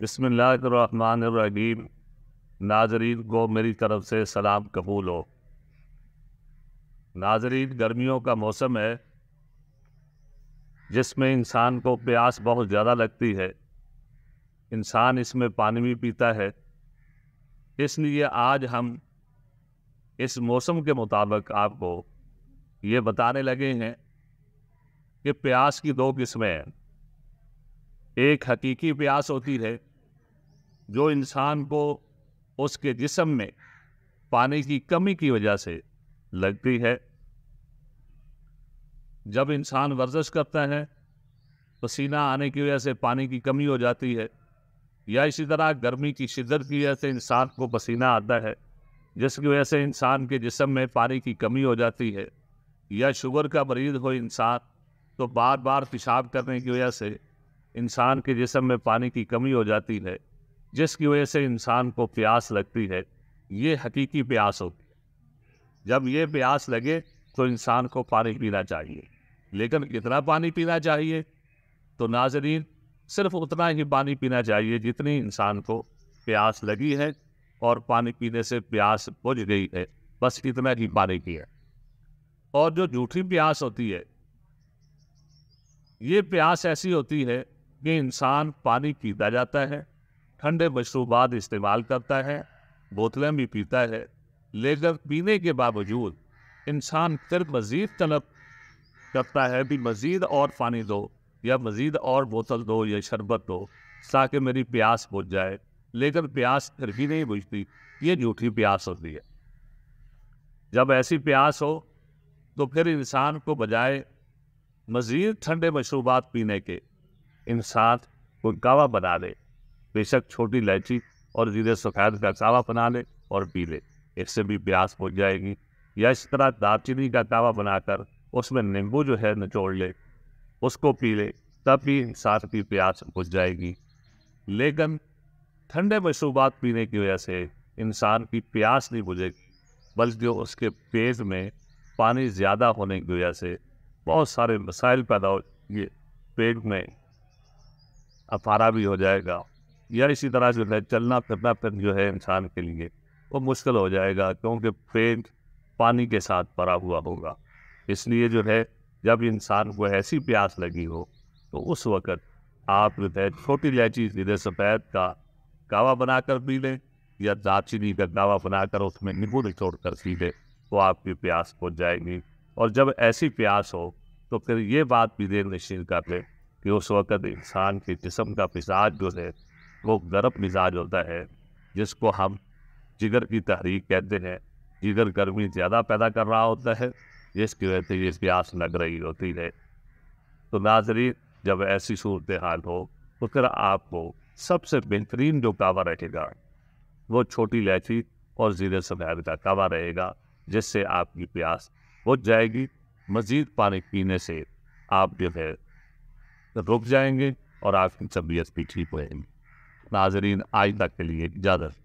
بسم اللہ الرحمن الرحیم۔ ناظرین کو میری طرف سے سلام قبول ہو۔ ناظرین، گرمیوں کا موسم ہے جس میں انسان کو پیاس بہت زیادہ لگتی ہے۔ انسان اس میں پانی بھی پیتا ہے۔ اس لیے آج ہم اس موسم کے مطابق آپ کو یہ بتانے لگے ہیں کہ پیاس کی دو قسمیں ہیں۔ ایک حقیقی پیاس ہوتی ہے جو انسان کو اس کے جسم میں پانی کی کمی کی وجہ سے لگتی ہے۔ جب انسان ورزش کرتا ہے، پسینہ آنے کی وجہ سے پانی کی کمی ہو جاتی ہے، یا اسی طرح گرمی کی شدت کی وجہ سے انسان کو پسینہ آتا ہے جس کی وجہ سے انسان کے جسم میں پانی کی کمی ہو جاتی ہے، یا شوگر کا مریض ہو انسان تو بار بار پیشاب کرنے کی وجہ سے انسان کے جسم میں پانی کی کمی ہو جاتی ہے جس کی وجہ سے انسان کو پیاس لگتی ہے۔ یہ حقیقی پیاس ہوتی ہے۔ جب یہ پیاس لگے تو انسان کو پانی پینا چاہیے، لیکن کتنا پانی پینا چاہیے؟ تو ناظرین، صرف اتنا ہی پانی پینا چاہیے جتنی انسان کو پیاس لگی ہے اور پانی پینے سے پیاس بجھ گئی ہے، بس اتنا ہی پانی پیے۔ اور جو جھوٹی پیاس ہوتی ہے، یہ پیاس ایسی ہوتی ہے کہ انسان پانی پیتا جاتا ہے، ٹھنڈے مشروبات استعمال کرتا ہے، بوتلیں بھی پیتا ہے، لیکن پینے کے باوجود انسان پھر مزید طلب کرتا ہے بھی مزید اور پانی دو، یا مزید اور بوتل دو، یا شربت دو تاکہ میری پیاس بجھ جائے، لیکن پیاس پھر بھی نہیں بجھتی۔ یہ جھوٹی پیاس ہوتی ہے۔ جب ایسی پیاس ہو تو پھر انسان کو بجائے مزید ٹھنڈے مشروبات پینے کے، انسان کوئی قہوہ بنا لے، بے شک چھوٹی الائچی اور زیرہ سفید کا قہوہ بنا لے اور پی لے، اس سے بھی پیاس بجھ جائے گی۔ یا اس طرح دار چینی کا قہوہ بنا کر اس میں نیمبو جو ہے نچوڑ لے، اس کو پی لے، تب بھی انسان کی پیاس بجھ جائے گی۔ لیکن ٹھنڈے مشروبات پینے کی وجہ سے انسان کی پیاس نہیں بجھے گی، بلکہ اس کے پیٹ میں پانی زیادہ ہونے کی وجہ سے بہت سارے مسائل پیدا ہو گے۔ پیٹ میں افارہ بھی ہو جائے گا، یا اسی طرح جو ہے چلنا پھرنا پھر جو ہے انسان کے لیے وہ مشکل ہو جائے گا، کیونکہ پیٹ پانی کے ساتھ بھرا ہوا ہوگا۔ اس لیے جو ہے جب انسان کو ایسی پیاس لگی ہو تو اس وقت آپ جو ہے چھوٹی الائچی زیرہ سفید کا قہوہ بنا کر پی لیں، یا دار چینی کا قہوہ بنا کر اس میں نیمبو نچوڑ کر پی لیں، تو آپ کی پیاس بجھ جائے گی۔ اور جب ایسی پیاس ہو تو پھر یہ بات بھی دیر نشین کر لیں کہ اس وقت انسان کے جسم کا مزاج جو ہے وہ گرم مزاج ہوتا ہے، جس کو ہم جگر کی تحریک کہتے ہیں۔ جگر گرمی زیادہ پیدا کر رہا ہوتا ہے، جس کی وجہ سے یہ پیاس لگ رہی ہوتی ہے۔ تو ناظرین، جب ایسی صورتحال ہو تو پھر آپ کو سب سے بہترین جو قہوہ رہے گا وہ چھوٹی الائچی اور زیرہ سفید کا قہوہ رہے گا، جس سے آپ کی پیاس بجھ جائے گی۔ مزید پانی پینے سے آپ جو ہے رک جائیں گے اور آپ کی طبیعت بھی ٹھیک ہو جائے گی۔ ناظرین، آج تک کے لیے اجازت۔